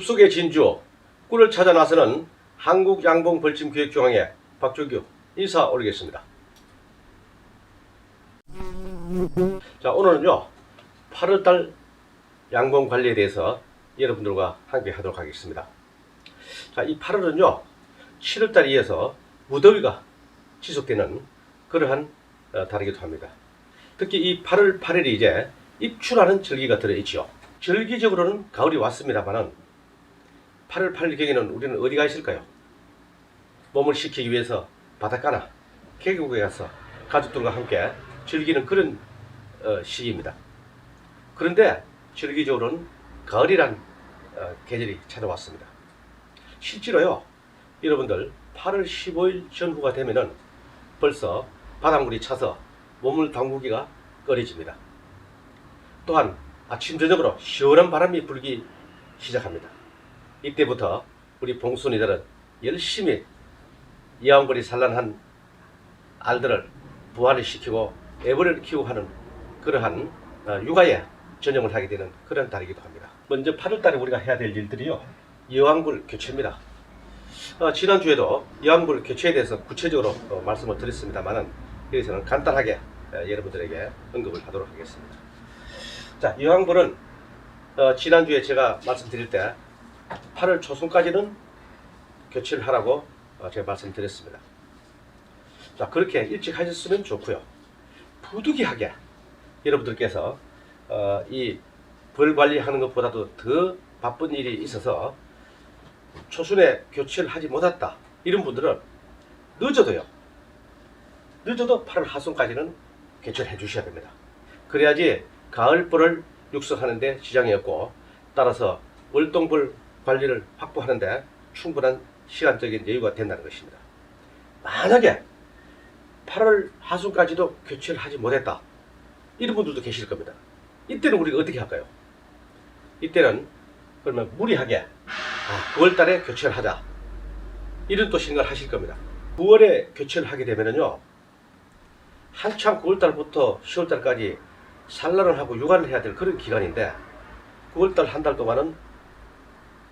숲속의 진주, 꿀을 찾아 나서는 한국양봉벌침기획중앙회 박주규 인사 올리겠습니다. 자, 오늘은요 8월달 양봉 관리에 대해서 여러분들과 함께 하도록 하겠습니다. 자, 이 8월은요 7월달에 이어서 무더위가 지속되는 그러한 달이기도 합니다. 특히 이 8월 8일이 이제 입추라는 절기가 들어있지요. 절기적으로는 가을이 왔습니다만은 8월 8일경에는 우리는 어디가 있을까요? 몸을 식히기 위해서 바닷가나 계곡에 가서 가족들과 함께 즐기는 그런 시기입니다. 그런데 절기적으로는 가을이란 계절이 찾아왔습니다. 실제로요 여러분들 8월 15일 전후가 되면은 벌써 바닷물이 차서 몸을 담그기가 꺼려집니다. 또한 아침 저녁으로 시원한 바람이 불기 시작합니다. 이때부터 우리 봉순이들은 열심히 이왕벌이 산란한 알들을 부화를 시키고 애벌을 키우고 하는 그러한 육아에 전념을 하게 되는 그런 달이기도 합니다. 먼저 8월달에 우리가 해야 될 일들이요 여왕벌 교체입니다. 지난주에도 여왕벌 교체에 대해서 구체적으로 말씀을 드렸습니다만은 여기서는 간단하게 여러분들에게 언급을 하도록 하겠습니다. 자, 여왕벌은 지난주에 제가 말씀드릴 때 8월 초순까지는 교체를 하라고 제가 말씀드렸습니다. 자, 그렇게 일찍 하셨으면 좋고요. 부득이하게 여러분들께서 이 벌 관리하는 것보다도 더 바쁜 일이 있어서 초순에 교체를 하지 못했다 이런 분들은 늦어도 8월 하순까지는 교체를 해 주셔야 됩니다. 그래야지 가을벌을 육성하는데 지장이 없고 따라서 월동벌 관리를 확보하는데 충분한 시간적인 여유가 된다는 것입니다. 만약에 8월 하순까지도 교체를 하지 못했다 이런 분들도 계실 겁니다. 이때는 우리가 어떻게 할까요? 이때는 그러면 무리하게 9월달에 교체를 하자 이런 또 생각을 하실 겁니다. 9월에 교체를 하게 되면요 한참 9월달부터 10월달까지 산란을 하고 육아를 해야 될 그런 기간인데 9월달 한 달 동안은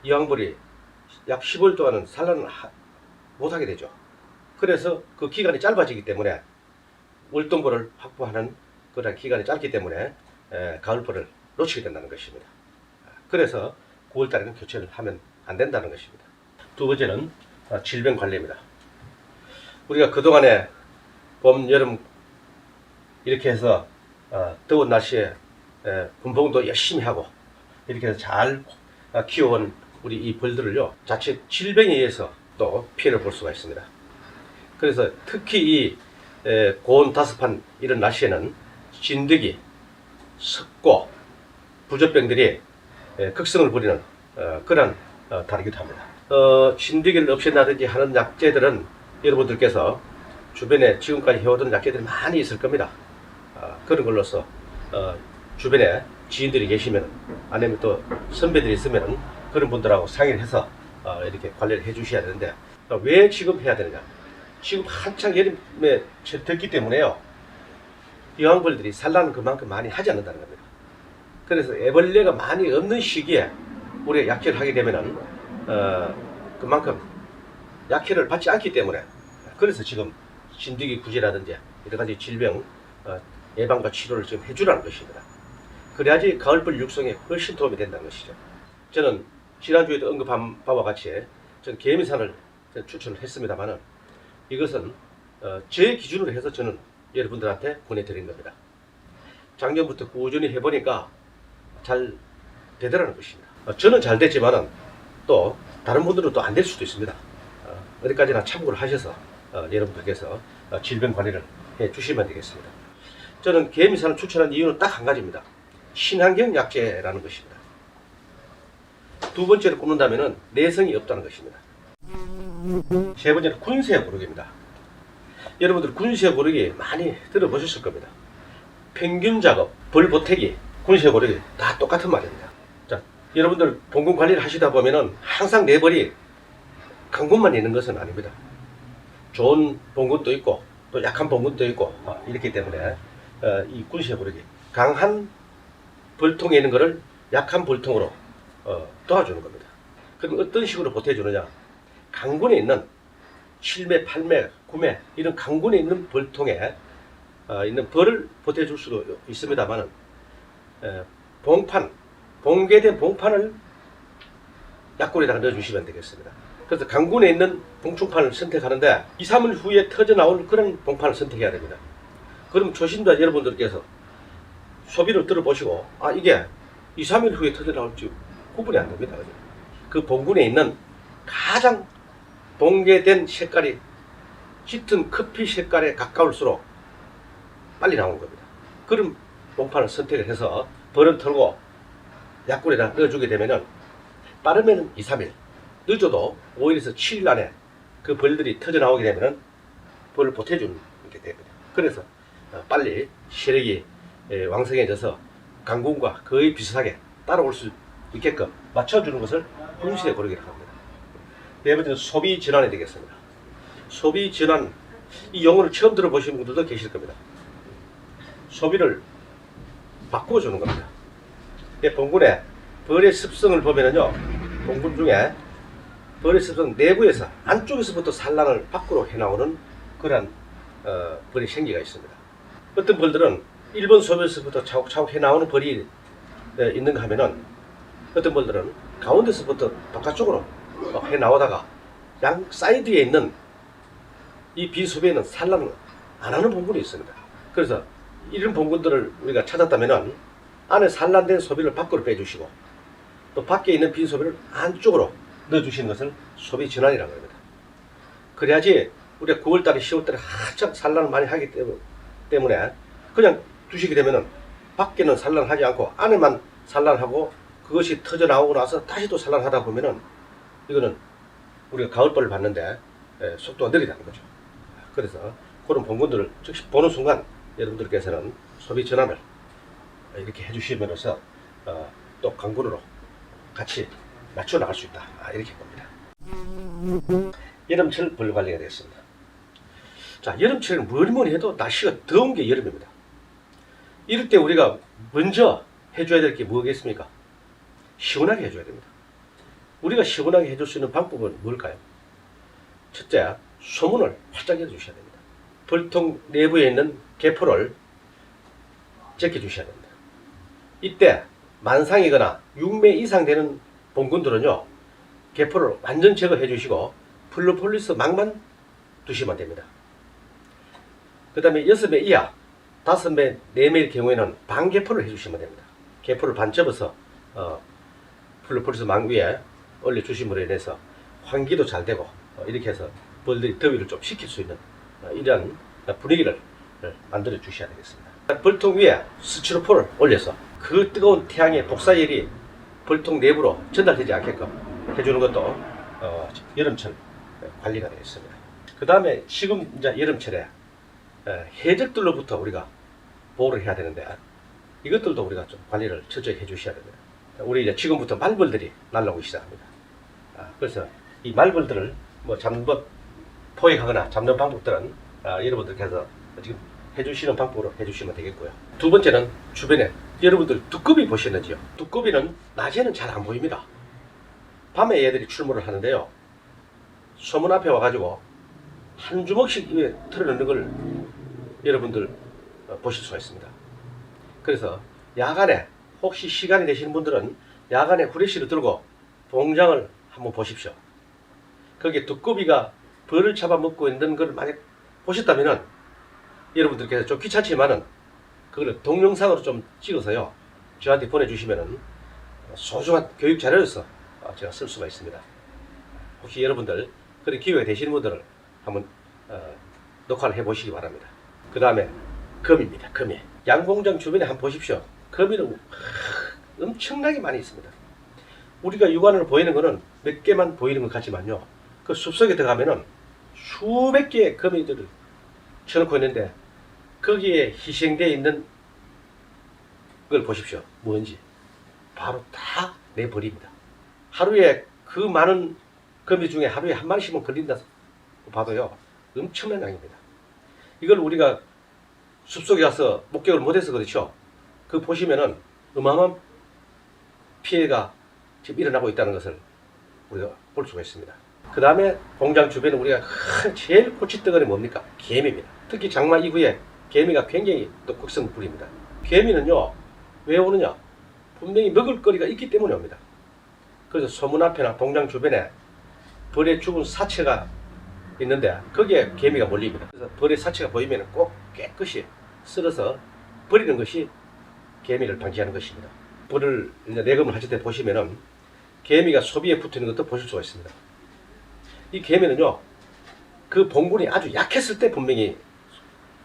이왕벌이 약 15일 동안은 산란을 못하게 되죠. 그래서 그 기간이 짧아지기 때문에 월동벌을 확보하는 그런 기간이 짧기 때문에 가을벌을 놓치게 된다는 것입니다. 그래서 9월달에는 교체를 하면 안 된다는 것입니다. 두 번째는 질병 관리입니다. 우리가 그동안에 봄, 여름 이렇게 해서 더운 날씨에 분봉도 열심히 하고 이렇게 해서 잘 키워온 우리 이 벌들을요 자칫 질병에 의해서 또 피해를 볼 수가 있습니다. 그래서 특히 이 고온 다습한 이런 날씨에는 진드기, 석고, 부조병들이 극성을 부리는 그런 달이기도 합니다. 진드기를 없앤다든지 하는 약재들은 여러분들께서 주변에 지금까지 해오던 약재들이 많이 있을 겁니다. 그런 걸로서 주변에 지인들이 계시면 아니면 또 선배들이 있으면 그런 분들하고 상의를 해서 이렇게 관리를 해 주셔야 되는데 왜 지금 해야 되느냐? 지금 한창 여름에 덥기 때문에요 여왕벌들이 산란을 그만큼 많이 하지 않는다는 겁니다. 그래서 애벌레가 많이 없는 시기에 우리가 약재를 하게 되면은 그만큼 약해를 받지 않기 때문에 그래서 지금 진드기 구제라든지 여러 가지 질병 예방과 치료를 지금 해주라는 것입니다. 그래야지 가을벌 육성에 훨씬 도움이 된다는 것이죠. 저는 지난주에도 언급한 바와 같이 저는 개미산을 추천을 했습니다만은 이것은 제 기준으로 해서 저는 여러분들한테 보내드린 겁니다. 작년부터 꾸준히 해보니까 잘 되더라는 것입니다. 저는 잘 됐지만은 또 다른 분들은 또 안 될 수도 있습니다. 어디까지나 참고를 하셔서 여러분들께서 질병 관리를 해 주시면 되겠습니다. 저는 개미산을 추천한 이유는 딱 한 가지입니다. 친환경 약재라는 것입니다. 두 번째로 꼽는다면 내성이 없다는 것입니다. 세 번째는 군세고르기입니다. 여러분들 군세고르기 많이 들어보셨을 겁니다. 평균 작업, 벌보태기, 군세고르기 다 똑같은 말입니다. 자, 여러분들 봉군 관리를 하시다 보면은 항상 내 벌이 간 곳만 있는 것은 아닙니다. 좋은 봉군도 있고 또 약한 봉군도 있고 이렇기 때문에 이 군세고르기 강한 벌통에 있는 것을 약한 벌통으로 도와주는 겁니다. 그럼 어떤 식으로 보태주느냐? 강군에 있는 7매, 8매, 9매 이런 강군에 있는 벌통에 있는 벌을 보태줄 수도 있습니다만 봉판, 봉개된 봉판을 약골에다가 넣어주시면 되겠습니다. 그래서 강군에 있는 봉충판을 선택하는데 2, 3일 후에 터져 나올 그런 봉판을 선택해야 됩니다. 그럼 초심자 여러분들께서 소비를 들어보시고 이게 2, 3일 후에 터져 나올지 구분이 안 됩니다. 그 봉군에 있는 가장 봉개된 색깔이 짙은 커피 색깔에 가까울수록 빨리 나오는 겁니다. 그럼 봉판을 선택을 해서 벌을 털고 약골에다 넣어주게 되면은 빠르면 2, 3일, 늦어도 5일에서 7일 안에 그 벌들이 터져 나오게 되면은 벌을 보태주는 게 됩니다. 그래서 빨리 시력이 왕성해져서 강군과 거의 비슷하게 따라올 수 있게끔 맞춰주는 것을 훈시에 고르기로 합니다. 네 번째는 소비 전환이 되겠습니다. 소비 전환, 이 용어를 처음 들어보시는 분들도 계실 겁니다. 소비를 바꿔주는 겁니다. 봉군의 벌의 습성을 보면은요, 봉군 중에 벌의 습성 내부에서 안쪽에서부터 산란을 밖으로 해나오는 그런 벌의 생기가 있습니다. 어떤 벌들은 1번 소비에서부터 차곡차곡 해나오는 벌이 있는가 하면은 어떤 벌들은 가운데서부터 바깥쪽으로 해나오다가 양 사이드에 있는 이 비소비에는 산란을 안 하는 봉군이 있습니다. 그래서 이런 봉군들을 우리가 찾았다면은 안에 산란된 소비를 밖으로 빼주시고 또 밖에 있는 빈 소비를 안쪽으로 넣어주시는 것을 소비 전환이라고 합니다. 그래야지 우리가 9월달에 10월달에 한창 산란을 많이 하기 때문에 그냥 두시게 되면은 밖에는 산란하지 않고 안에만 산란하고 그것이 터져 나오고 나서 다시 또 산란하다 보면은 이거는 우리가 가을벌을 봤는데 속도가 느리다는 거죠. 그래서 그런 봉군들을 즉시 보는 순간 여러분들께서는 소비 전환을 이렇게 해주시면서 또 강군으로 같이 맞춰 나갈 수 있다. 이렇게 봅니다. 여름철 벌 관리가 되겠습니다. 자, 여름철은 뭐니 해도 날씨가 더운 게 여름입니다. 이럴 때 우리가 먼저 해줘야 될 게 뭐겠습니까? 시원하게 해줘야 됩니다. 우리가 시원하게 해줄 수 있는 방법은 뭘까요? 첫째, 소문을 활짝 열어주셔야 됩니다. 벌통 내부에 있는 개포를 제껴주셔야 됩니다. 이때 만상이거나 6매 이상 되는 봉군들은요, 개포를 완전 제거해 주시고 플루폴리스 막만 두시면 됩니다. 그 다음에 6매 이하, 5매, 4매일 경우에는 반개포를 해주시면 됩니다. 개포를 반 접어서 플루폴리스 망 위에 올려주심으로 인해서 환기도 잘 되고 이렇게 해서 벌들이 더위를 좀 식힐 수 있는 이러한 분위기를 만들어 주셔야 되겠습니다. 벌통 위에 스티로폼을 올려서 그 뜨거운 태양의 복사열이 벌통 내부로 전달되지 않게끔 해주는 것도 여름철 관리가 되어 있습니다. 그 다음에 지금 이제 여름철에 해적들로부터 우리가 보호를 해야 되는데 이것들도 우리가 좀 관리를 철저히 해 주셔야 됩니다. 우리 이제 지금부터 말벌들이 날아오기 시작합니다. 그래서 이 말벌들을 잡는 법, 포획하거나 잡는 방법들은 여러분들께서 지금 해주시는 방법으로 해주시면 되겠고요. 두 번째는 주변에 여러분들 두꺼비 보시는지요? 두꺼비는 낮에는 잘 안 보입니다. 밤에 얘들이 출몰을 하는데요. 소문 앞에 와가지고 한 주먹씩 위에 털어놓는 걸 여러분들 보실 수가 있습니다. 그래서 야간에 혹시 시간이 되시는 분들은 야간에 후레쉬를 들고 봉장을 한번 보십시오. 거기에 두꺼비가 벌을 잡아먹고 있는 걸 만약 보셨다면은 여러분들께서 좀 귀찮지만은 그걸 동영상으로 좀 찍어서요 저한테 보내주시면은 소중한 교육 자료로서 제가 쓸 수가 있습니다. 혹시 여러분들 그런 기회가 되시는 분들은 한번 녹화를 해보시기 바랍니다. 그 다음에 거미입니다. 거미. 양봉장 주변에 한번 보십시오. 거미는 엄청나게 많이 있습니다. 우리가 육안으로 보이는 거는 몇 개만 보이는 것 같지만요. 그 숲속에 들어가면은 수백 개의 거미들을 쳐놓고 있는데 거기에 희생되어 있는 걸 보십시오. 뭔지. 바로 다 내 벌입니다. 하루에 그 많은 거미 중에 하루에 한 마리씩만 걸린다 봐도요. 엄청난 양입니다. 이걸 우리가 숲속에 가서 목격을 못해서 그렇죠. 그 보시면은 어마어마한 피해가 지금 일어나고 있다는 것을 우리가 볼 수가 있습니다. 그 다음에 공장 주변에 우리가 제일 고치덩어리 뭡니까? 개미입니다. 특히 장마 이후에 개미가 굉장히 또 극성을 부립니다. 개미는요 왜 오느냐? 분명히 먹을 거리가 있기 때문에 옵니다. 그래서 소문 앞에나 공장 주변에 벌의 죽은 사체가 있는데 거기에 개미가 몰립니다. 그래서 벌의 사체가 보이면 꼭 깨끗이 쓸어서 버리는 것이 개미를 방지하는 것입니다. 벌을 이제 내검을 하실 때 보시면은 개미가 소비에 붙어 있는 것도 보실 수가 있습니다. 이 개미는요 그 봉군이 아주 약했을 때 분명히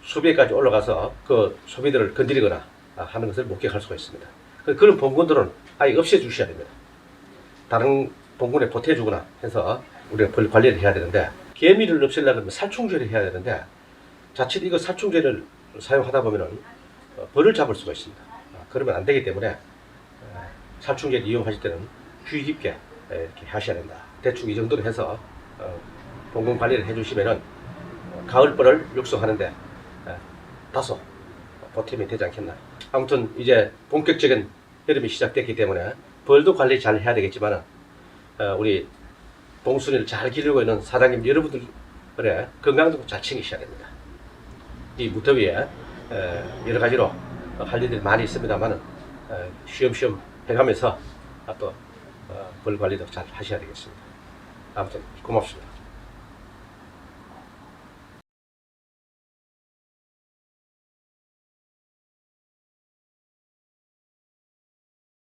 소비에까지 올라가서 그 소비들을 건드리거나 하는 것을 목격할 수가 있습니다. 그런 봉군들은 아예 없애 주셔야 됩니다. 다른 봉군에 보태주거나 해서 우리가 벌 관리를 해야 되는데, 개미를 없애려면 살충제를 해야 되는데 자칫 이거 살충제를 사용하다 보면은 벌을 잡을 수가 있습니다. 그러면 안 되기 때문에 살충제를 이용하실 때는 주의 깊게 이렇게 하셔야 된다. 대충 이 정도로 해서 봉군 관리를 해주시면은 가을벌을 육성하는데 다소 보탬이 되지 않겠나. 아무튼 이제 본격적인 여름이 시작됐기 때문에 벌도 관리 잘 해야 되겠지만 우리 봉순이를 잘 기르고 있는 사장님 여러분들의 건강도 잘 챙기셔야 됩니다. 이 무더위에 여러 가지로 할 일들이 많이 있습니다만 쉬엄쉬엄 해가면서 또 벌 관리도 잘 하셔야 되겠습니다. 아무튼 고맙습니다.